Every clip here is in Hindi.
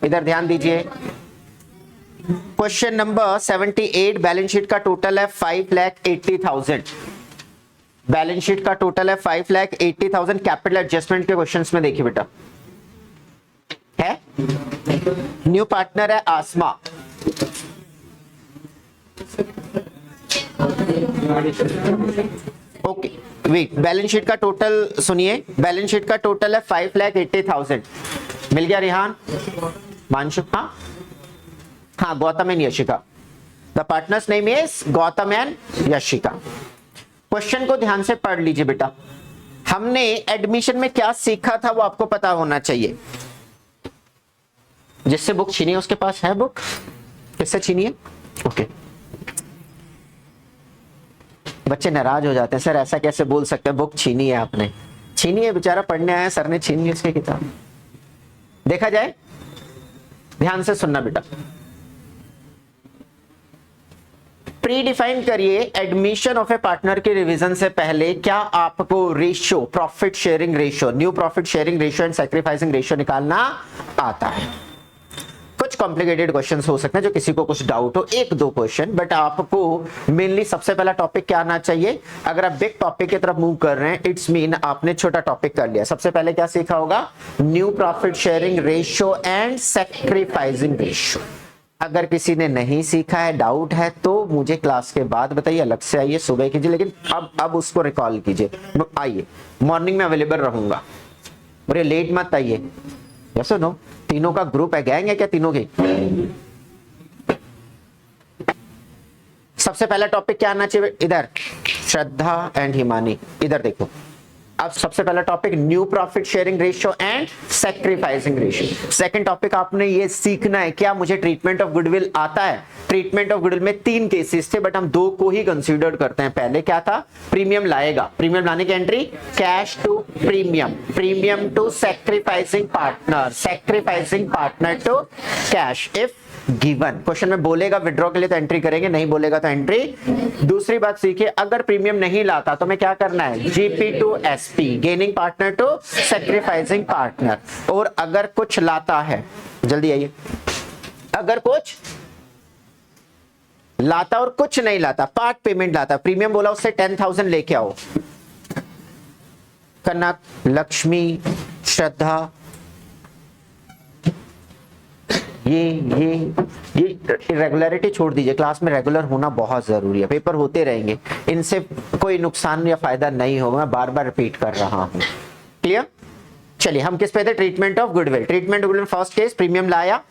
इधर ध्यान दीजिए, क्वेश्चन नंबर 78, बैलेंस शीट का टोटल है 5,80,000। बैलेंस शीट का टोटल है 5,80,000। कैपिटल एडजस्टमेंट के क्वेश्चंस में देखिए बेटा, है न्यू पार्टनर है आसमा, ओके वेट, बैलेंस शीट का टोटल सुनिए, बैलेंस शीट का टोटल है 5,80,000। मिल गया रिहान, मानशु, हाँ हाँ, Gautam and Yashika. The partners name is Gautam and Yashika. Question को ध्यान से पढ़ लीजिए बेटा, हमने एडमिशन में क्या सीखा था वो आपको पता होना चाहिए। जिससे बुक छीनी है उसके पास है बुक, किससे छीनी है? ओके। बच्चे नाराज हो जाते हैं, सर ऐसा कैसे बोल सकते हैं, बुक छीनी है आपने। छीनी है, बेचारा पढ़ने आया, सर ने छीन ली उसकी किताब। देखा जाए, ध्यान से सुनना बेटा, प्री डिफाइन करिए एडमिशन ऑफ ए पार्टनर के रिवीजन से पहले क्या आपको ratio, profit sharing ratio, new profit sharing ratio and sacrificing ratio निकालना आता है। कुछ कॉम्प्लिकेटेड क्वेश्चंस हो सकते हैं जो किसी को कुछ डाउट हो, एक दो क्वेश्चन, बट आपको मेनली सबसे पहला टॉपिक क्या आना चाहिए। अगर आप बिग टॉपिक की तरफ मूव कर रहे हैं, इट्स मीन आपने छोटा टॉपिक कर लिया। सबसे पहले क्या सीखा होगा? New profit sharing ratio and sacrificing ratio. अगर किसी ने नहीं सीखा है, डाउट है, तो मुझे क्लास के बाद बताइए, अलग से आइए, सुबह कीजिए, लेकिन अब उसको रिकॉल कीजिए। आइए, मॉर्निंग में अवेलेबल रहूंगा और ये लेट मत आइए। यस और नो? तीनों का ग्रुप है, गैंग है क्या तीनों की? सबसे पहला टॉपिक क्या आना चाहिए इधर? श्रद्धा एंड हिमानी, इधर देखो। अब सबसे पहला topic new profit sharing ratio and sacrificing ratio. Second topic आपने ये सीखना है, क्या मुझे ट्रीटमेंट ऑफ गुडविल आता है? ट्रीटमेंट ऑफ गुडविल में 3 केसेस थे, बट हम 2 को ही कंसीडर करते हैं। पहले क्या था? प्रीमियम लाएगा, प्रीमियम लाने की entry cash to premium, premium to sacrificing partner, sacrificing partner to cash if given. Question में बोलेगा विड्रॉ के लिए तो एंट्री करेंगे, नहीं बोलेगा तो एंट्री। दूसरी बात सीखिए, अगर प्रीमियम नहीं लाता तो मैं क्या करना है? GP to SP, gaining partner to sacrificing partner. और अगर कुछ लाता है, जल्दी आइए, अगर कुछ लाता और कुछ नहीं लाता, पार्ट पेमेंट लाता, प्रीमियम बोला उससे 10,000 लेके आओ। कनक, लक्ष्मी, श्रद्धा, ये इरेगुलरिटी छोड़ दीजिए, क्लास में रेगुलर होना बहुत जरूरी है, पेपर होते रहेंगे, इनसे कोई नुकसान या फायदा नहीं होगा, मैं बार बार रिपीट कर रहा हूं। क्लियर? चलिए, हम किस पे थे? Treatment of goodwill. Treatment of goodwill, first case premium लाया,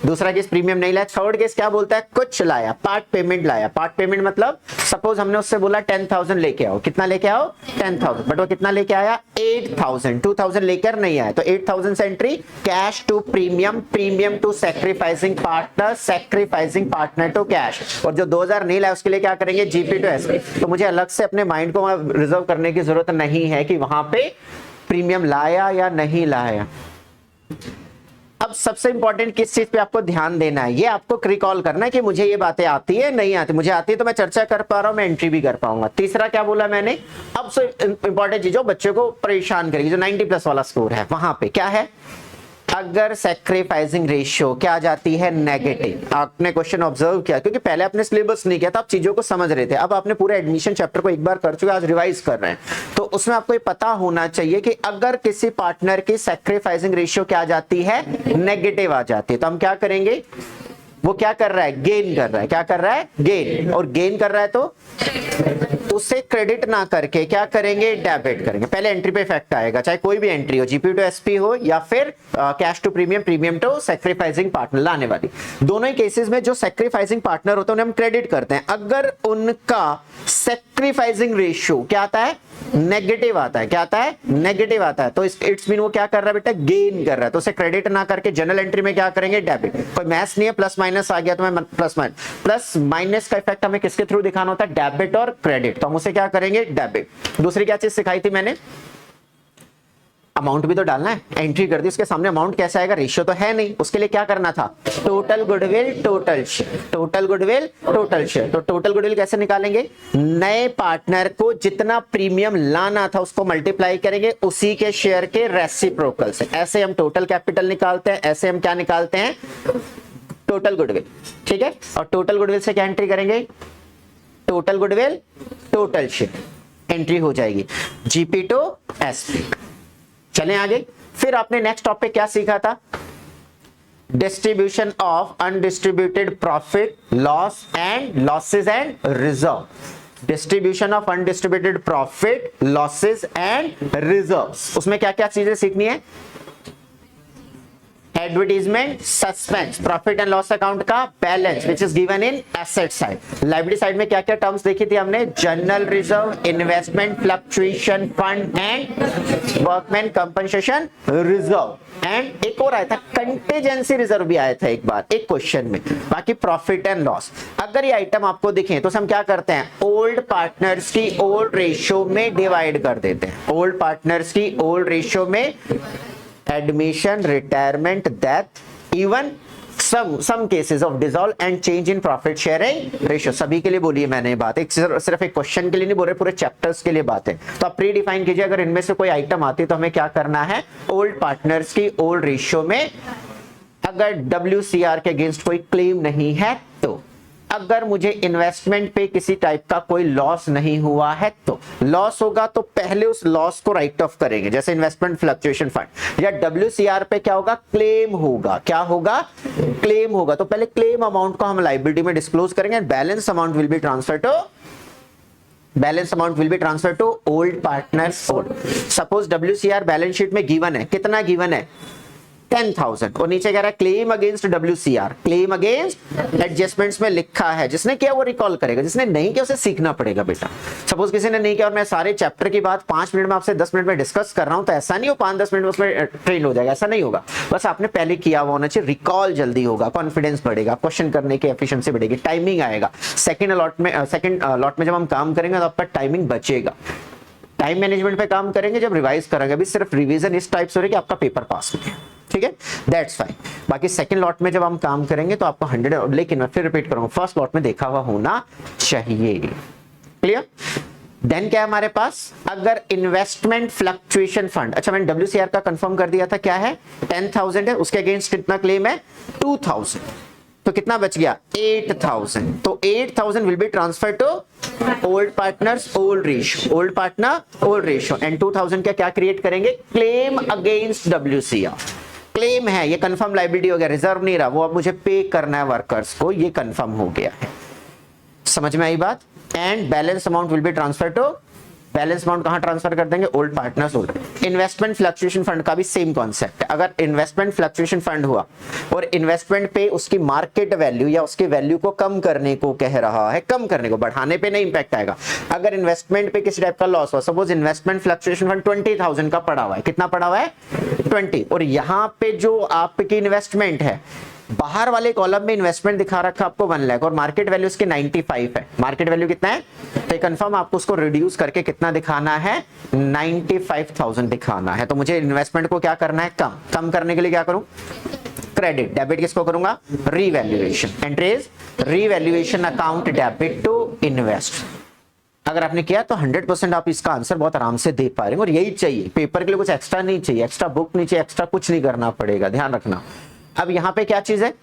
दूसरा केस प्रीमियम नहीं लाया, थर्ड केस क्या बोलता है? कुछ लाया, पार्ट पेमेंट लाया। पार्ट पेमेंट मतलब सपोज हमने उससे बोला 10,000 लेके आओ, कितना लेके आओ? 10,000, बट वो कितना लेके आया? 8,000, 2,000 लेकर नहीं आया, तो 8,000 से entry cash to premium, premium to sacrificing partner, sacrificing partner to cash. और जो 2,000 नहीं लाया उसके लिए क्या करेंगे? GP to SP. तो मुझे अलग से अपने माइंड को रिजर्व करने की जरूरत नहीं है कि वहां पे प्रीमियम लाया या नहीं लाया। अब सबसे इंपॉर्टेंट किस चीज पे आपको ध्यान देना है, ये आपको रिकॉल करना है कि मुझे ये बातें आती है, नहीं आती। मुझे आती है तो मैं चर्चा कर पा रहा हूं, मैं एंट्री भी कर पाऊंगा। तीसरा क्या बोला मैंने? अब से इंपॉर्टेंट चीज जो बच्चों को परेशान करेगी, जो 90+ वाला स्कोर है, वहां पे क्या है? अगर सैक्रिफाइसिंग रेशियो क्या आ जाती है? नेगेटिव। आपने क्वेश्चन ऑब्जर्व किया, क्योंकि पहले आपने सिलेबस नहीं किया था, आप चीजों को समझ रहे थे। अब आपने पूरे एडमिशन चैप्टर को एक बार कर चुके, आज रिवाइज कर रहे हैं, तो उसमें आपको ये पता होना चाहिए कि अगर किसी पार्टनर की सैक्रिफाइसिंग रेशियो क्या आ जाती है? नेगेटिव आ जाती है, तो हम क्या करेंगे? वो क्या कर रहा है? गेन कर रहा है। क्या कर रहा है? गेन। और गेन कर रहा है तो उसे क्रेडिट ना करके क्या करेंगे? डेबिट करेंगे। पहले एंट्री पे इफेक्ट आएगा, चाहे कोई भी एंट्री हो, जीपी टू एसपी हो या फिर cash to premium, premium to sacrificing partner लाने वाली। दोनों ही केसेस में जो सैक्रिफाइसिंग पार्टनर होते हैं उन्हें हम क्रेडिट करते हैं। अगर उनका सैक्रिफाइसिंग रेशियो क्या आता है? नेगेटिव आता है। क्या आता है? नेगेटिव आता है। तो इट्स मीन वो क्या कर रहा है बेटा? गेन कर रहा है। तो उसे क्रेडिट ना करके जनरल एंट्री में क्या करेंगे? डेबिट। कोई मैथ्स नहीं है, प्लस माइनस आ गया तो मैं प्लस माइनस का इफेक्ट हमें किसके थ्रू दिखाना होता है? डेबिट और क्रेडिट। तो हम उसे क्या करेंगे? डेबिट। दूसरी क्या चीज सिखाई थी मैंने? अमाउंट भी तो डालना है, एंट्री कर दी, उसके सामने अमाउंट कैसे आएगा, रेशियो तो है नहीं, उसके लिए क्या करना था, total goodwill total share, total goodwill total share. तो टोटल गुडविल कैसे निकालेंगे, नए पार्टनर को जितना प्रीमियम लाना था उसको मल्टीप्लाई करेंगे उसी के शेयर के रेसिप्रोकल से। ऐसे हम टोटल कैपिटल निकालते हैं, ऐसे हम क्या निकालते हैं, टोटल गुडविल। ठीक है, और टोटल गुडविल से क्या एंट्री करेंगे, total goodwill total share, entry हो जाएगी जीपी टू एसपी। चलें आगे। फिर आपने नेक्स्ट टॉपिक क्या सीखा था, distribution of undistributed profit loss and losses and reserve. Distribution of undistributed profit losses and reserves, उसमें क्या क्या चीजें सीखनी है, advertisement, suspense, profit and loss account का balance which is given in asset side. Liability side में क्या क्या टर्म्स देखी थी हमने, general reserve, investment fluctuation fund and workman compensation reserve, and एक और आया था कंटीजेंसी रिजर्व भी आया था एक बार एक क्वेश्चन में। बाकी प्रॉफिट एंड लॉस, अगर ये आइटम आपको दिखे तो हम क्या करते हैं, ओल्ड पार्टनर्स की ओल्ड रेशियो में डिवाइड कर देते हैं, ओल्ड पार्टनर्स की ओल्ड रेशियो में admission, retirement, death, even some cases of dissolve and change in profit sharing ratio। सभी के लिए बोली है मैंने ये बात, एक सिर्फ एक क्वेश्चन के लिए नहीं बोल रहे, पूरे चैप्टर्स के लिए बात है। तो आप प्री डिफाइन कीजिए, अगर इनमें से कोई आइटम आती है तो हमें क्या करना है, ओल्ड पार्टनर्स की ओल्ड रेशियो में, अगर WCR के अगेंस्ट कोई क्लेम नहीं है तो, अगर मुझे इन्वेस्टमेंट पे किसी टाइप का कोई लॉस नहीं हुआ है तो, लॉस होगा तो पहले उस लॉस को राइट ऑफ करेंगे, जैसे इन्वेस्टमेंट फ्लक्चुएशन फंड, या WCR पे क्या होगा, क्लेम होगा, क्या होगा, क्लेम होगा, तो पहले क्लेम अमाउंट को हम लायबिलिटी में डिस्क्लोज करेंगे, balance amount will be transfer to old partners. Suppose WCR balance sheet में गिवन है, कितना गिवन है, 10,000, और नीचे कह रहा है claim against WCR, claim against adjustments में लिखा है, जिसने किया वो रिकॉल करेगा, जिसने नहीं किया उसे सीखना पड़ेगा बेटा। सपोज किसी ने नहीं किया और मैं सारे चैप्टर की बात 5 मिनट में आपसे 10 मिनट में डिस्कस कर रहा हूं, तो ऐसा नहीं हो 5-10 मिनट में उसमें ट्रेन हो जाएगा, ऐसा नहीं होगा, बस आपने पहले किया हुआ होना चाहिए, रिकॉल जल्दी होगा, कॉन्फिडेंस बढ़ेगा, क्वेश्चन करने की एफिशिएंसी बढ़ेगी, टाइमिंग आएगा, सेकंड लॉट में जब हम काम करेंगे तो आपका टाइमिंग बचेगा। टाइम मैनेजमेंट पे काम करेंगे जब रिवाइज करेंगे, अभी सिर्फ रिवीजन इस टाइप से हो रही है कि आपका पेपर पास हो गया, ठीक है, दैट्स फाइन। बाकी सेकंड लॉट में जब हम काम करेंगे तो आपको 100, लेकिन मैं फिर रिपीट करूंगा, फर्स्ट लॉट में देखा हुआ होना चाहिए, क्लियर। देन क्या है हमारे पास, अगर इन्वेस्टमेंट फ्लक्चुएशन फंड, अच्छा मैंने WCR का कंफर्म कर दिया था, क्या है 10,000 है, उसके अगेंस्ट कितना क्लेम है 2,000, तो कितना बच गया 8,000, तो 8,000 will be transfer to old partners old ratio, old partner old ratio, and 2,000 का क्या क्रिएट करेंगे, क्लेम अगेंस्ट WCR, क्लेम है, ये कंफर्म लायबिलिटी हो गया, रिजर्व नहीं रहा, वो अब मुझे पे करना है वर्कर्स को, ये कंफर्म हो गया है, समझ में आई बात। And balance amount will be transfer to, balance amount कहां ट्रांसफर कर देंगे, old partners old. Investment fluctuation fund का भी सेम कॉन्सेप्ट है, अगर इन्वेस्टमेंट फ्लक्चुएशन फंड हुआ और इन्वेस्टमेंट पे उसकी मार्केट वैल्यू या उसके वैल्यू को कम करने को कह रहा है, कम करने को, बढ़ाने पे नहीं इंपैक्ट आएगा, अगर इन्वेस्टमेंट पे किसी टाइप का लॉस हुआ, सपोज इन्वेस्टमेंट फ्लक्चुएशन फंड 20,000 का पड़ा हुआ है, कितना पड़ा हुआ है 20, और यहां पे जो आपकी इन्वेस्टमेंट है, बाहर वाले कॉलम में इन्वेस्टमेंट दिखा रखा आपको 1 लाख और मार्केट वैल्यू उसकी 95 है, मार्केट वैल्यू कितना है, तो कंफर्म आपको उसको रिड्यूस करके कितना दिखाना है 95,000 दिखाना है। तो मुझे इन्वेस्टमेंट को क्या करना है, कम करने के लिए क्या करूं, क्रेडिट, डेबिट किसको करूंगा, revaluation, entries revaluation account debit to invest. अगर आपने किया तो 100% आप इसका आंसर बहुत आराम से दे पा रहे हैं, और यही चाहिए पेपर के लिए, कुछ एक्स्ट्रा नहीं चाहिए, एक्स्ट्रा बुक नहीं चाहिए, एक्स्ट्रा कुछ नहीं करना पड़ेगा, ध्यान रखना। अब यहां पे क्या चीज है,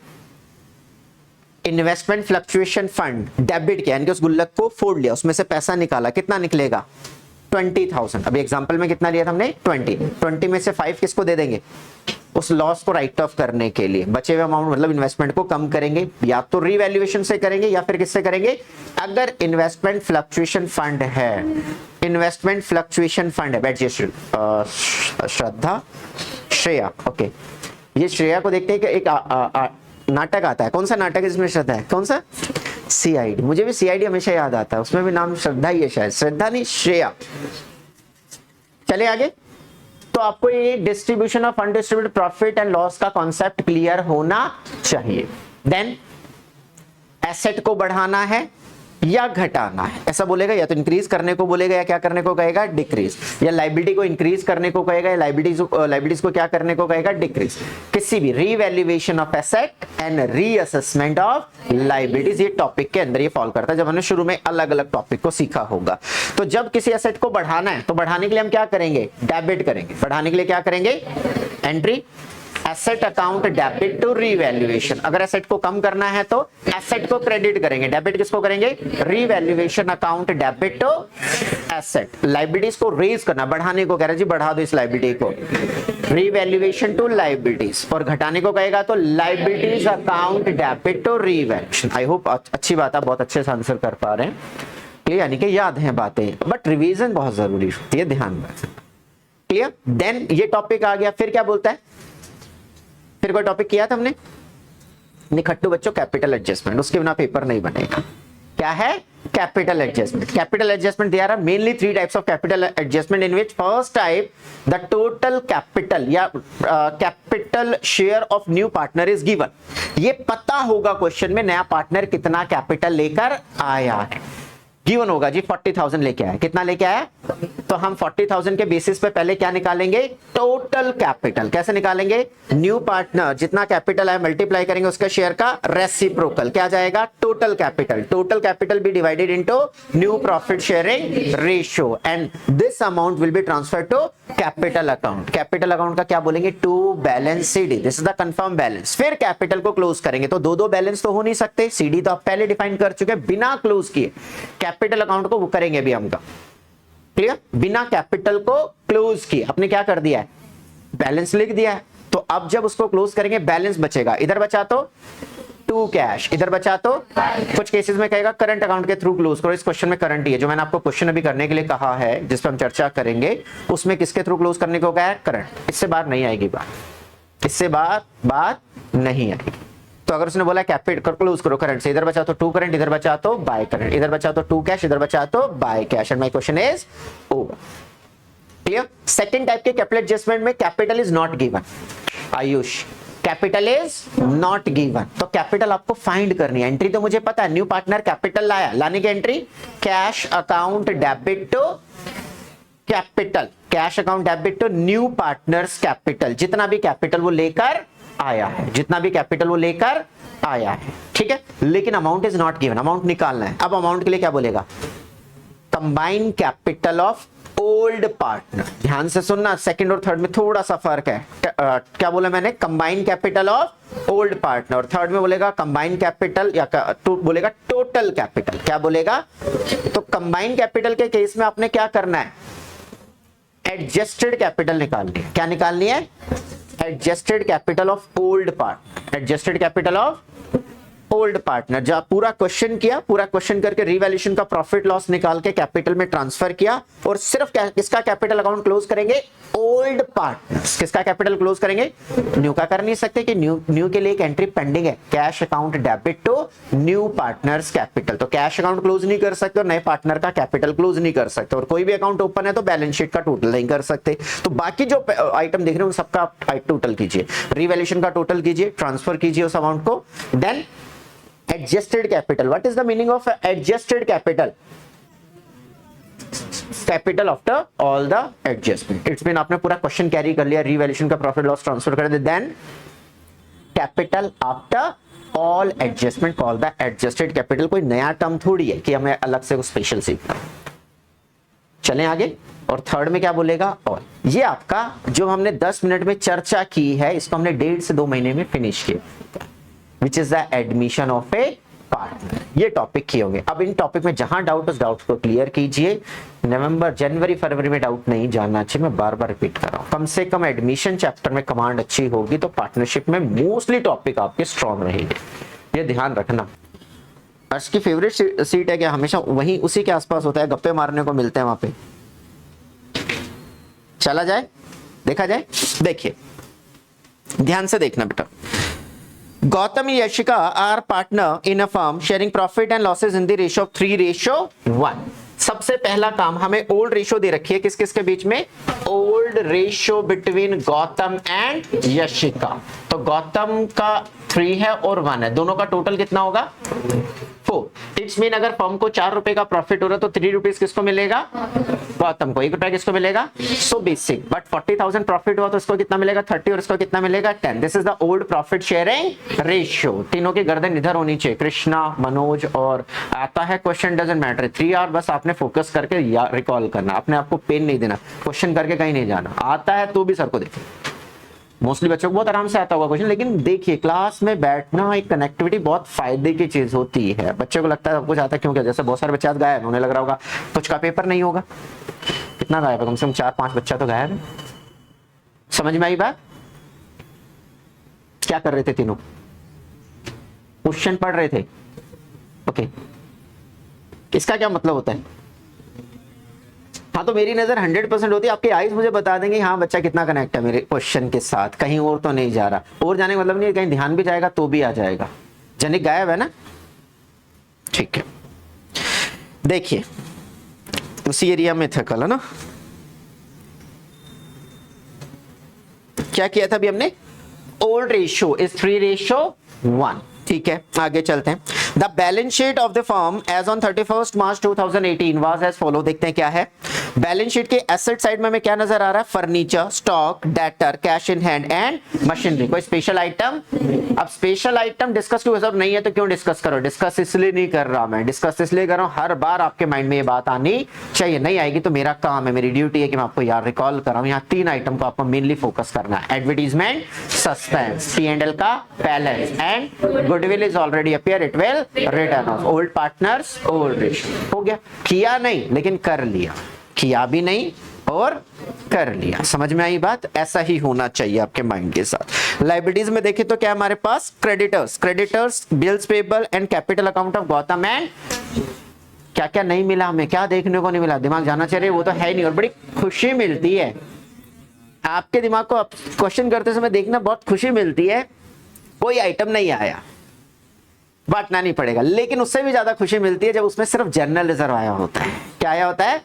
इन्वेस्टमेंट फ्लक्चुएशन फंड डेबिट किया, यानी कि उस गुल्लक को फोड़ लिया, उसमें से पैसा निकाला, कितना निकलेगा 20,000। अभी एग्जांपल में कितना लिया था हमने 20 में से 5 किसको दे देंगे, उस लॉस को राइट ऑफ करने के लिए, बचे हुए अमाउंट मतलब इन्वेस्टमेंट को कम करेंगे, या तो रीवैल्यूएशन से करेंगे या फिर किससे करेंगे, अगर इन्वेस्टमेंट फ्लक्चुएशन फंड है, इन्वेस्टमेंट फ्लक्चुएशन फंड है, बैठ जाइए श्रद्धा श्रेया, ओके, ये श्रेया को देखते हैं कि एक नाटक आता है, कौन सा नाटक है जिसमें श्रद्धा है, कौन सा, CID, मुझे भी CID हमेशा याद आता है, उसमें भी नाम श्रद्धा ही है शायद, श्रद्धा नहीं श्रेया। चले आगे, तो आपको ये distribution of undistributed profit and loss का कॉन्सेप्ट क्लियर होना चाहिए। देन एसेट को बढ़ाना है, या घटाना है, ऐसा बोलेगा, या तो इंक्रीज करने को बोलेगा या क्या करने को कहेगा, डिक्रीज, या लाइबिलिटी को इंक्रीज करने को कहेगा या लाइबिलिटीज को क्या करने को कहेगा, डिक्रीज। किसी भी revaluation of asset and reassessment of liabilities, ये टॉपिक के अंदर ये फॉल करता है, जब हमने शुरू में अलग अलग टॉपिक को सीखा होगा। तो जब किसी एसेट को बढ़ाना है तो बढ़ाने के लिए हम क्या करेंगे, डेबिट करेंगे। बढ़ाने के लिए क्या करेंगे, entry asset account debit to revaluation. अगर एसेट को कम करना है तो एसेट को क्रेडिट करेंगे, डेबिट किसको करेंगे, revaluation account debit to asset. Liabilities को रेज करना, बढ़ाने को कह रहा है जी, बढ़ा दो इस लाइबिलिटी को, रीवैल्यूएशन टू लाइबिलिटीज, और घटाने को कहेगा तो liabilities account debit to revaluation. I hope अच्छी बात, आप बहुत अच्छे से आंसर कर पा रहे हैं, क्लियर, यानी कि याद है बातें, बट रिवीजन बहुत जरूरी होती है, ध्यान रखना, क्लियर। देन ये टॉपिक आ गया, फिर क्या बोलता है, फिर कोई टॉपिक किया था हमने, निखट्टू बच्चों, कैपिटल एडजस्टमेंट, उसके बिना पेपर नहीं बनेगा। क्या है, capital adjustment. Capital adjustment there are mainly 3 types of capital adjustment, in which first type the total capital या capital share of new partner is given. ये पता होगा क्वेश्चन में, नया पार्टनर कितना कैपिटल लेकर आया है, गिवन होगा जी 40,000 लेके आया, कितना लेके आया, तो हम 40,000 के बेसिस पे पहले क्या निकालेंगे, टोटल कैपिटल। कैसे निकालेंगे, न्यू पार्टनर जितना कैपिटल है मल्टीप्लाई करेंगे उसका शेयर का रेसिप्रोकल, क्या जाएगा, total capital. Total capital be divided into new profit sharing ratio and this amount will be transfer to capital account. Capital account का क्या बोलेंगे, to balance CD, this is the confirm balance. फिर कैपिटल को क्लोज करेंगे, तो दो बैलेंस तो हो नहीं सकते, सीडी तो आप पहले डिफाइन कर चुके, बिना क्लोज किए कैपिटल अकाउंट को वो करेंगे भी हम, क्लियर, बिना कैपिटल को क्लोज किए आपने क्या कर दिया है, बैलेंस लिख दिया है। तो अब जब उसको क्लोज करेंगे बैलेंस बचेगा, इधर बचा तो टू कैश, इधर बचा तो कुछ केसेस में कहेगा करंट अकाउंट के थ्रू क्लोज करो। इस क्वेश्चन में करंट ही है, जो मैंने आपको क्वेश्चन अभी करने के लिए कहा है, जिस पर हम चर्चा करेंगे, उसमें किसके थ्रू क्लोज करने को कहा है, करंट। इससे बाहर नहीं आएगी बात, इससे बात नहीं आएगी। तो अगर उसने बोला कैपिटल क्लोज करो करंट से, इधर बचा तो टू करंट, इधर बचा तो बाय करंट, इधर बचा तो टू कैश, इधर बचा तो by cash, and my question is over, clear. Second type के कैपिटल एडजस्टमेंट में capital is not given, Ayush, capital is not given, तो कैपिटल आपको फाइंड करनी है। एंट्री तो मुझे पता है, न्यू पार्टनर कैपिटल लाया, लाने की entry cash account debit to capital, cash account debit to new partners capital, जितना भी कैपिटल वो लेकर आया है, जितना भी कैपिटल वो लेकर आया है, ठीक है। लेकिन amount is not given, amount निकालना है। अब अमाउंट के लिए क्या बोलेगा, combined capital of old partner. ध्यान से सुनना, सेकंड और थर्ड में थोड़ा सा फर्क है। क्या बोला मैंने, combined capital of old partner, और थर्ड में बोलेगा कंबाइंड कैपिटल या बोलेगा टोटल कैपिटल। क्या बोलेगा, तो कंबाइंड कैपिटल के केस में आपने क्या करना है, एडजस्टेड कैपिटल निकालनी है। क्या निकालनी है, adjusted capital of old partner, adjusted capital of old partner. जब पूरा क्वेश्चन किया, पूरा क्वेश्चन करके रिवैल्यूएशन का प्रॉफिट लॉस निकाल के कैपिटल में ट्रांसफर किया, और सिर्फ किसका कैपिटल अकाउंट क्लोज करेंगे, ओल्ड पार्टनर्स। किसका कैपिटल क्लोज करेंगे, न्यू का कर नहीं सकते कि न्यू के लिए एक एंट्री पेंडिंग है, cash account debit to new partners capital. तो कैश अकाउंट क्लोज नहीं कर सकते और नए पार्टनर का कैपिटल क्लोज नहीं कर सकते, और कोई भी अकाउंट ओपन है तो बैलेंस शीट का टोटल नहीं कर सकते। तो बाकी जो आइटम देख रहे हो सबका टोटल कीजिए, रिवैल्यूएशन का टोटल कीजिए, ट्रांसफर कीजिए उस अमाउंट को। Then adjusted capital, what is the meaning of adjusted capital, capital after all the adjustment। It's mean आपने पूरा क्वेश्चन कैरी कर लिया, रिवैल्यूएशन का प्रॉफिट लॉस ट्रांसफर कर दे, then capital after all adjustment call the adjusted capital. कोई नया टर्म थोड़ी है कि हमें अलग से कुछ स्पेशल सीखना। चलें आगे, और थर्ड में क्या बोलेगा, और ये आपका जो हमने 10 मिनट में चर्चा की है, इसको हमने 1.5 से 2 महीने में फिनिश किया, which is the admission of a partner। ये टॉपिक किए होंगे। अब इन टॉपिक में जहां डाउट, उस डाउट को क्लियर कीजिए। नवंबर, जनवरी, फरवरी में डाउट नहीं जानना चाहिए, मैं बार बार रिपीट कर रहा हूं। कम से कम एडमिशन चैप्टर में कमांड अच्छी होगी तो पार्टनरशिप में मोस्टली टॉपिक आपके स्ट्रॉन्ग रहेंगे, ये ध्यान रखना। अर्श की फेवरेट सीट है क्या, हमेशा वहीं उसी के आसपास होता है, गप्पे मारने को मिलते हैं वहां पे। चला जाए, देखा जाए, देखिए ध्यान से देखना बेटा। Gautam and Yashika are partner in a firm sharing profit and losses in the ratio of 3:1। सबसे पहला काम, हमें ओल्ड रेशियो दे रखी है, किस किस के बीच में, old ratio between Gautam and Yashika. तो गौतम का 3 है और 1 है, दोनों का टोटल कितना होगा, 4। इट्स मीन अगर फर्म को 4 रुपए का प्रॉफिट हो रहा है तो 3 रुपीज किसको मिलेगा? गौतम को। 1 रुपया किसको मिलेगा? So basic. बट 40,000 प्रॉफिट हुआ तो इसको कितना मिलेगा? 30 और इसको कितना मिलेगा? 10। This is the old profit sharing ratio. तीनों की गर्दन इधर होनी चाहिए, कृष्णा, मनोज और आता है क्वेश्चन डजंट मैटर। 3 आवर बस आपने फोकस करके रिकॉल करना, अपने आपको पेन नहीं देना, क्वेश्चन करके कहीं नहीं जाना। आता है तो भी सर को देखिए, मोस्टली बच्चों को बहुत आराम से आता होगा क्वेश्चन, लेकिन देखिए क्लास में बैठना एक कनेक्टिविटी बहुत फायदे की चीज होती है। बच्चे को लगता है सब कुछ आता है, क्यों? क्या जैसे बहुत सारे बच्चे आज गायब, उन्हें लग रहा होगा कुछ का पेपर नहीं होगा। कितना गायब है? कम से कम 4-5 बच्चा तो गायब है। समझ में आई बात? क्या कर रहे थे तीनों? क्वेश्चन पढ़ रहे थे। ओके, इसका क्या मतलब होता है? हाँ, तो मेरी नजर 100% होती है, आपके आईज मुझे बता देंगे हाँ बच्चा कितना कनेक्ट है मेरे क्वेश्चन के साथ, कहीं और तो नहीं जा रहा। और जाने का मतलब नहीं है, कहीं ध्यान भी जाएगा तो भी आ जाएगा। जनिक गायब है ना? ठीक है, देखिए उसी एरिया में थे कल, है ना? क्या किया था अभी हमने? Old ratio is 3:1। ठीक है, आगे चलते हैं। The balance sheet of the firm as on 31 March 2018 was as follow. देखते हैं क्या है बैलेंस शीट के एसेट साइड में हमें क्या नजर आ रहा है? Furniture, stock, debtor, cash in hand and machinery. कोई स्पेशल आइटम? अब स्पेशल आइटम डिस्कस क्यों सब नहीं है तो क्यों डिस्कस करो? डिस्कस इसलिए नहीं कर रहा मैं, डिस्कस इसलिए कर रहा हूं हर बार आपके माइंड में ये बात आनी चाहिए। नहीं आएगी तो मेरा काम है, मेरी ड्यूटी है कि मैं आपको यार रिकॉल कर रहा हूं। यहाँ 3 आइटम को आपको मेनली फोकस करना है। एडवर्टीजमेंट, सस्पेंस, P&L का balance and goodwill is already appear, it will return of old partners, old ratio. हो गया? किया नहीं लेकिन कर लिया, किया भी नहीं और कर लिया। समझ में आई बात? ऐसा ही होना चाहिए आपके माइंड के साथ। लायबिलिटीज में देखें तो क्या हमारे पास? Creditors, bills payable and capital account of Gautam and क्या क्या नहीं मिला हमें, क्या देखने को नहीं मिला? दिमाग जाना चाहिए, वो तो है नहीं। और बड़ी खुशी मिलती है आपके दिमाग को क्वेश्चन करते समय, देखना बहुत खुशी मिलती है। कोई आइटम नहीं आया, बांटना नहीं पड़ेगा, लेकिन उससे भी ज्यादा खुशी मिलती है जब उसमें सिर्फ जनरल रिजर्व आया होता है। क्या आया होता है?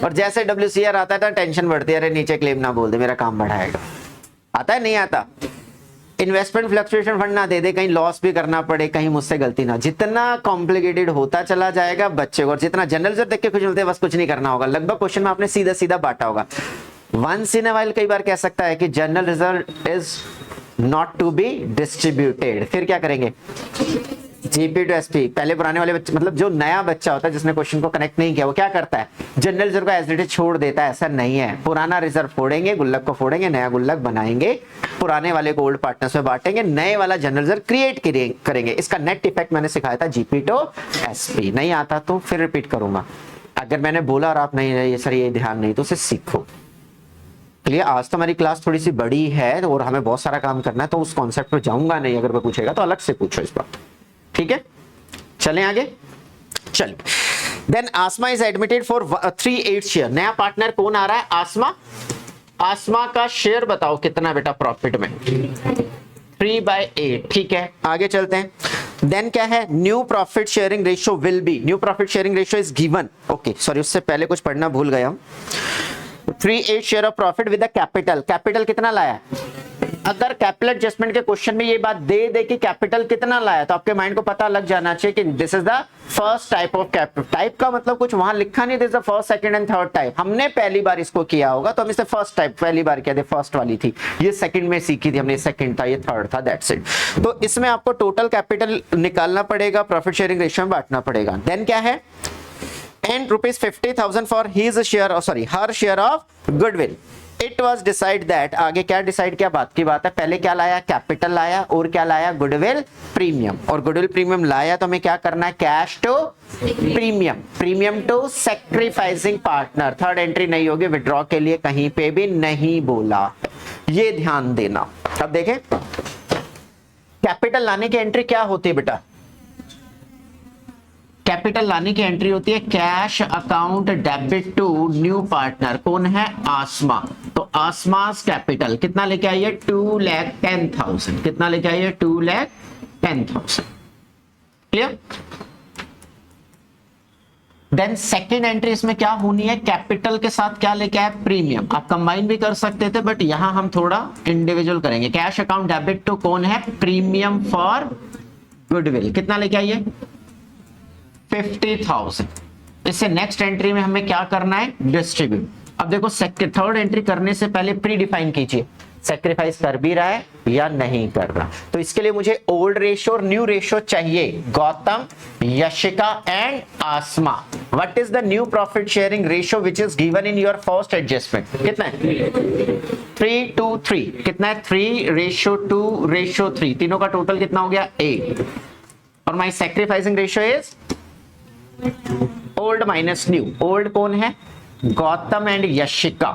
और जैसे WCR आता है तो टेंशन बढ़ती है, अरे नीचे क्लेम ना बोल दे, मेरा काम बढ़ाएगा। आता है? नहीं आता? इन्वेस्टमेंट फ्लक्चुएशन फंड ना दे दे, कहीं लॉस भी करना पड़े, कहीं मुझसे गलती ना। जितना कॉम्प्लिकेटेड होता चला जाएगा बच्चे को, और जितना जनरल रिजर्व देख के खुश मिलते हैं, बस कुछ नहीं करना होगा। लगभग क्वेश्चन में आपने सीधा सीधा बांटा होगा। वंस इन अ व्हाइल कई बार कह सकता है कि general reserve is not to be distributed. फिर क्या करेंगे? GP to SP. पहले पुराने वाले बच्चे, मतलब जो नया बच्चा होता है जिसने क्वेश्चन को कनेक्ट नहीं किया, वो क्या करता है? जनरल रिजर्व का एज इट इज छोड़ देता है। ऐसा नहीं है, पुराना रिजर्व फोड़ेंगे, गुल्लक को फोड़ेंगे, नया गुल्लक बनाएंगे, पुराने वाले को ओल्ड पार्टनर्स में बांटेंगे, नए वाला जनरल रिजर्व क्रिएट करेंगे। इसका नेट इफेक्ट मैंने सिखाया था जीपी टू एसपी। नहीं आता तो फिर रिपीट करूंगा। अगर मैंने बोला और आप नहीं सर ये ध्यान नहीं, तो उसे सीखो। क्लियर? आज तो हमारी क्लास थोड़ी सी बड़ी है और हमें बहुत सारा काम करना है, तो उस कॉन्सेप्ट पर जाऊंगा नहीं। अगर कोई पूछेगा तो अलग से पूछो इस बात। ठीक है, चलें आगे। चलिए, then Asma is admitted for 3/8 share. नया पार्टनर कौन आ रहा है? आसमा। आसमा का शेयर बताओ कितना बेटा प्रॉफिट में? 3/8। ठीक है, आगे चलते हैं। देन क्या है? New profit sharing ratio will be. New profit sharing ratio is given. Okay sorry, उससे पहले कुछ पढ़ना भूल गया हूं। 3/8 share of profit with the capital. Capital कितना लाया? अगर कैपिटल एडजस्टमेंट के क्वेश्चन में ये बात दे दे कि कैपिटल कितना लाया, तो आपके माइंड को पता लग जाना चाहिए कि this is the first type of capital. Type का मतलब कुछ वहां लिखा नहीं, this is the first, second and third type. हमने पहली बार इसको किया होगा तो हम इसे फर्स्ट टाइप पहली बार किया था, फर्स्ट वाली थी, ये सेकंड में सीखी थी हमने, सेकंड था, ये थर्ड था, दैट्स इट। तो इसमें आपको टोटल कैपिटल निकालना पड़ेगा, प्रॉफिट शेयरिंग रेशियो में बांटना पड़ेगा। देन क्या है? And ₹50,000 for his share, sorry her share of goodwill. It was decide that, आगे क्या डिसाइड, क्या बात की बात है? पहले क्या लाया? कैपिटल लाया, और क्या लाया? Goodwill premium. और गुडविल प्रीमियम लाया तो हमें क्या करना है? Cash to premium, premium to sacrificing partner. Third entry नहीं होगी, विड्रॉ के लिए कहीं पे भी नहीं बोला, ये ध्यान देना। अब देखें कैपिटल लाने की एंट्री क्या होती है बेटा? कैपिटल लाने की एंट्री होती है cash account debit to new partner. कौन है? आसमा। तो आसमास कैपिटल कितना लेके आई है? 2,10,000। कितना लेके आई है? 2,10,000। क्लियर? देन सेकेंड एंट्री इसमें क्या होनी है? कैपिटल के साथ क्या लेके आए? प्रीमियम। आप कंबाइन भी कर सकते थे बट यहां हम थोड़ा इंडिविजुअल करेंगे। कैश अकाउंट डेबिट टू कौन है? Premium for goodwill. कितना लेके आइए? 50,000। इससे नेक्स्ट एंट्री में हमें क्या करना है, डिस्ट्रीब्यूट। अब देखो थर्ड एंट्री करने से पहले प्री डिफाइन कीजिए, सेक्रीफाइस कर भी रहा है या नहीं कर रहा। तो इसके लिए मुझे ओल्ड रेशो और न्यू रेशो चाहिए, Gautam, Yashika and Asma. What is the new profit sharing ratio which is given in your first adjustment? कितना है? 3:3। कितना है? 3:2:3। तीनों का टोटल कितना हो गया? 8। और my sacrificing ratio is old minus new. Old कौन है? Gautam and Yashika.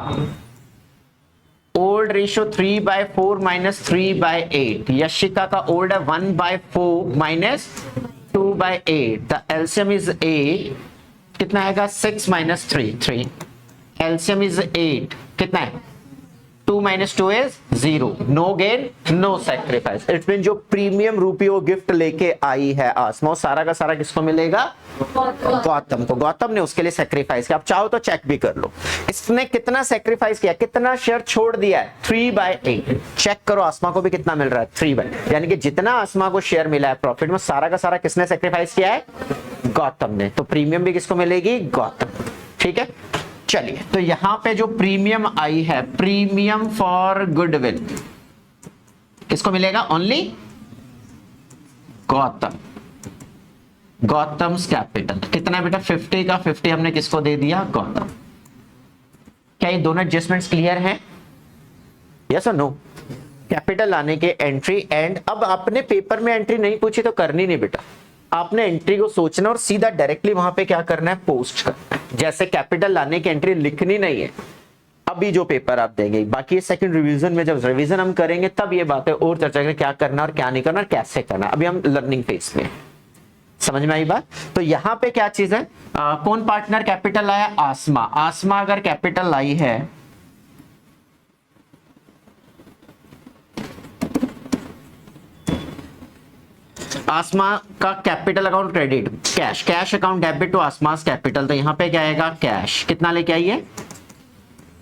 Old ratio 3/4 minus 3/8। Yashika का ओल्ड है 1/4 माइनस 2/8। The LCM is 8। कितना आएगा? 6 माइनस 3। LCM is 8। कितना है? 2 minus 2 is 0। No gain no sacrifice. It mean जो प्रीमियम रुपये गिफ्ट लेके आई है आसमा, सारा का सारा किसको मिलेगा? गौतम को। गौतम ने उसके लिए सैक्रिफाइस किया। आप चाहो तो चेक भी कर लो, इसने कितना सैक्रिफाइस किया, कितना शेयर छोड़ दिया है? 3/8। चेक करो आसमा को भी कितना मिल रहा है? 3/8। यानी कि जितना आसमा को शेयर मिला है प्रॉफिट में, सारा का सारा किसने सैक्रिफाइस किया है? गौतम ने। तो प्रीमियम भी किसको मिलेगी? गौतम। ठीक है, चलिए। तो यहां पे जो प्रीमियम आई है, प्रीमियम फॉर गुडविल, किसको मिलेगा? ओनली गौतम। गौतम्स कैपिटल कितना है बेटा? 50 का 50 हमने किसको दे दिया? गौतम। क्या ये दोनों एडजस्टमेंट्स क्लियर हैं? यस और नो? कैपिटल लाने के एंट्री एंड। अब आपने पेपर में एंट्री नहीं पूछी तो करनी नहीं बेटा, आपने एंट्री को सोचना और सीधा डायरेक्टली वहां पे क्या करना है? पोस्ट करना है। जैसे कैपिटल लाने की एंट्री लिखनी नहीं है अभी जो पेपर आप देंगे, बाकी सेकंड रिवीजन में जब रिवीजन हम करेंगे तब ये बातें और चर्चा करेंगे, क्या करना और क्या नहीं करना और कैसे करना। अभी हम लर्निंग फेज में। समझ में आई बात? तो यहां पे क्या चीज है? कौन पार्टनर कैपिटल लाया? आसमा। आसमा अगर कैपिटल लाई है, आसमा का capital account credit, cash, cash account debit to Asma's capital. तो यहां पे क्या आएगा? कैश कितना लेके आइए?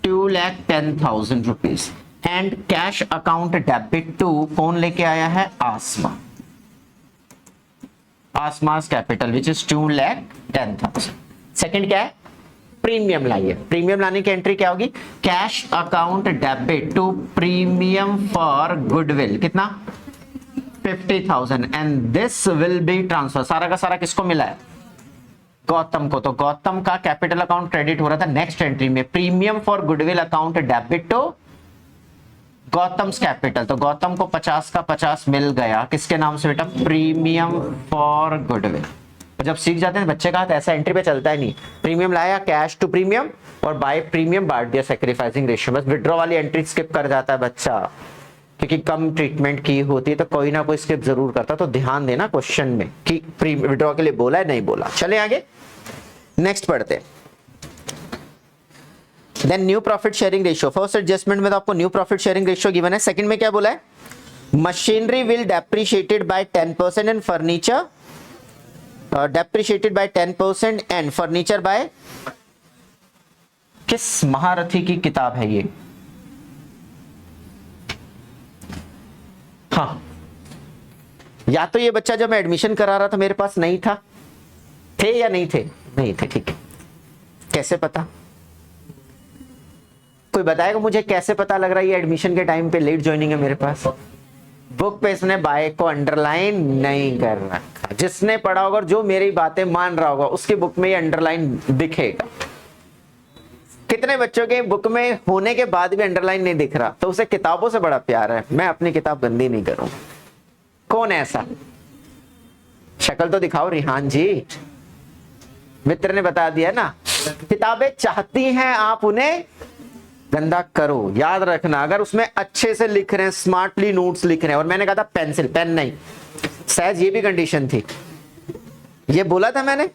2,10,000 rupees. And cash account debit to कौन लेके आया है? Asma. Asma's capital which is 2,10,000। Second क्या है? प्रीमियम लाइए। प्रीमियम लाने की एंट्री क्या होगी? Cash account debit to premium for goodwill. कितना? 50,000। And this will be transfer. सारा का सारा किसको मिला है? गौतम को। तो गौतम का कैपिटल अकाउंट क्रेडिट हो रहा था नेक्स्ट एंट्री में, premium for goodwill account debit to Gautam's capital. तो गौतम को 50 का 50 मिल गया, किसके नाम से बेटा? Premium for goodwill. तो जब सीख जाते हैं बच्चे का, तो ऐसा एंट्री पे चलता है नहीं। प्रीमियम लाया, कैश टू प्रीमियम और बाय प्रीमियम बांट दिया सेक्रीफाइसिंग रेशियो। बस विड्रॉ वाली एंट्री स्किप कर जाता है बच्चा, क्योंकि कम ट्रीटमेंट की होती है तो कोई ना कोई स्किप जरूर करता। तो ध्यान देना क्वेश्चन में कि प्री विड्रॉ के लिए बोला है नहीं बोला। चले आगे, नेक्स्ट पढ़ते हैं। Then new profit sharing ratio. First adjustment में तो आपको new profit sharing ratio given है। सेकंड में क्या बोला है? Machinery will depreciated by 10% and furniture depreciated by 10% and furniture by. किस महारथी की किताब है ये? हाँ, या तो ये बच्चा जब मैं एडमिशन करा रहा था मेरे पास नहीं था, थे या नहीं थे? नहीं थे। ठीक है, कैसे पता? कोई बताएगा मुझे कैसे पता लग रहा है ये एडमिशन के टाइम पे लेट ज्वाइनिंग है मेरे पास? बुक पे इसने बाय को अंडरलाइन नहीं कर रखा। जिसने पढ़ा होगा, जो मेरी बातें मान रहा होगा, उसकी बुक में ये अंडरलाइन दिखेगा। कितने बच्चों के बुक में होने के बाद भी अंडरलाइन नहीं दिख रहा? तो उसे किताबों से बड़ा प्यार है। मैं अपनी किताब गंदी नहीं करूंगा। कौन है ऐसा? शक्ल तो दिखाओ। रिहान जी, मित्र ने बता दिया ना, किताबें चाहती हैं आप उन्हें गंदा करो। याद रखना, अगर उसमें अच्छे से लिख रहे हैं, स्मार्टली नोट्स लिख रहे हैं, और मैंने कहा था पेंसिल, पेन नहीं, शायद ये भी कंडीशन थी, ये बोला था मैंने,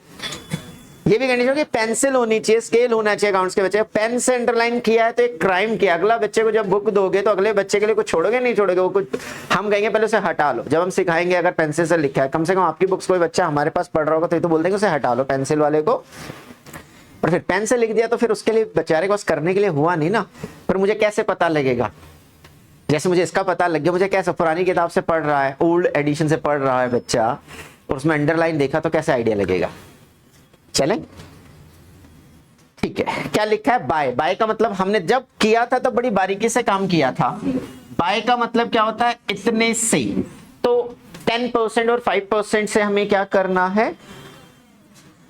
ये भी कंडीशन कि पेंसिल होनी चाहिए, स्केल होना चाहिए अकाउंट्स के बच्चे। पेन से अंडरलाइन किया है तो एक क्राइम किया। अगला बच्चे को जब बुक दोगे तो अगले बच्चे के लिए कुछ छोड़ोगे नहीं छोड़ोगे? वो कुछ हम कहेंगे पहले उसे हटा लो। जब हम सिखाएंगे अगर पेंसिल से लिखा है, कम से कम आपकी बुक्स कोई बच्चा हमारे पास पढ़ रहा होगा तो ये तो बोल देंगे उसे हटा लो पेंसिल वाले को। और फिर पेन से लिख दिया तो फिर उसके लिए बेचारे को करने के लिए हुआ नहीं ना। फिर मुझे कैसे पता लगेगा? जैसे मुझे इसका पता लग गया, मुझे कैसे? पुरानी किताब से पढ़ रहा है, ओल्ड एडिशन से पढ़ रहा है बच्चा, और उसमें अंडरलाइन देखा तो कैसे आइडिया लगेगा? चलें, ठीक है। क्या लिखा है? बाय। बाय का मतलब हमने जब किया था तो बड़ी बारीकी से काम किया था। बाय का मतलब क्या होता है? इतने से। तो 10% और 5% से हमें क्या करना है?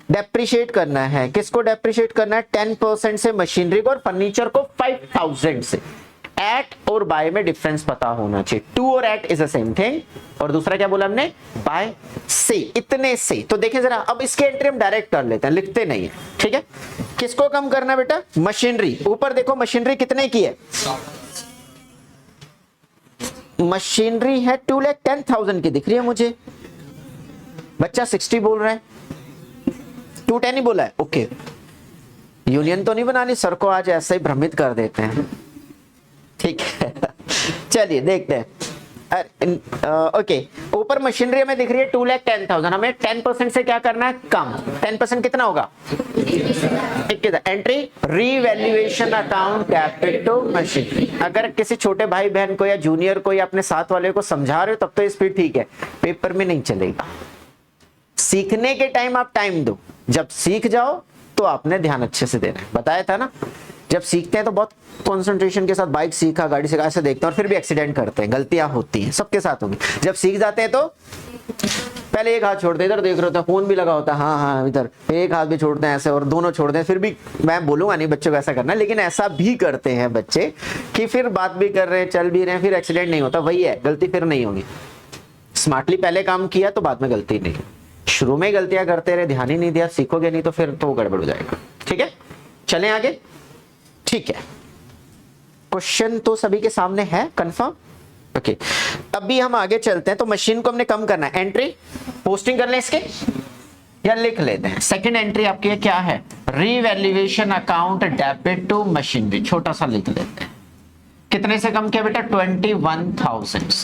डेप्रिशिएट करना है। किसको डेप्रिशिएट करना है? 10% से मशीनरी को और फर्नीचर को 5000 से। एट और बाय में डिफरेंस पता होना चाहिए। टू और eight is the same thing. और दूसरा क्या बोला हमने? बाय से, इतने से। तो देखिए जरा, अब इसके एंट्री हम डायरेक्ट कर लेते हैं, लिखते नहीं है, ठीक है। किसको कम करना है बेटा? मशीनरी। ऊपर देखो मशीनरी कितने की है? मशीनरी है 2,10,000 की दिख रही है मुझे। बच्चा 60 बोल रहा है, 210 ही बोला है। ओके, यूनियन तो नहीं बनानी, सर को आज ऐसे ही भ्रमित कर देते हैं, ठीक है। चलिए देखते हैं। ओके, ऊपर मशीनरी हमें दिख रही है 2,10,000। हमें 10% से क्या करना है? कम। 10% कितना होगा? Entry revaluation account debit to machinery. अगर किसी छोटे भाई बहन को या जूनियर को या अपने साथ वाले को समझा रहे हो तब तो स्पीड ठीक है, पेपर में नहीं चलेगा। सीखने के टाइम आप टाइम दो, जब सीख जाओ तो आपने ध्यान अच्छे से देना है। बताया था ना, जब सीखते हैं तो बहुत कंसंट्रेशन के साथ बाइक सीखा, गाड़ी सीखा, ऐसे देखते हैं और फिर भी एक्सीडेंट करते हैं, गलतियां होती हैं, सबके साथ होंगी। जब सीख जाते हैं तो पहले एक हाथ छोड़ते, इधर देख रहे होते हैं, फोन भी लगा होता है, हाँ हाँ इधर, एक हाथ भी छोड़ते हैं ऐसे और दोनों छोड़ते हैं। फिर भी मैं बोलूंगा नहीं बच्चों को ऐसा करना, लेकिन ऐसा भी करते हैं बच्चे कि फिर बात भी कर रहे हैं, चल भी रहे हैं, फिर एक्सीडेंट नहीं होता। वही है, गलती फिर नहीं होगी। स्मार्टली पहले काम किया तो बाद में गलती नहीं। शुरू में गलतियां करते रहे, ध्यान ही नहीं दिया, सीखोगे नहीं तो फिर तो गड़बड़ हो जाएगा। ठीक है, चलें आगे। ठीक है, क्वेश्चन तो सभी के सामने है, कंफर्म? ओके, अभी हम आगे चलते हैं। तो मशीन को हमने कम करना है, एंट्री पोस्टिंग कर लें इसके या लिख लेते हैं। सेकंड एंट्री आपकी है, क्या है? Revaluation account debit to machinery, छोटा सा लिख लेते हैं। कितने से कम किया बेटा? 21,000 से।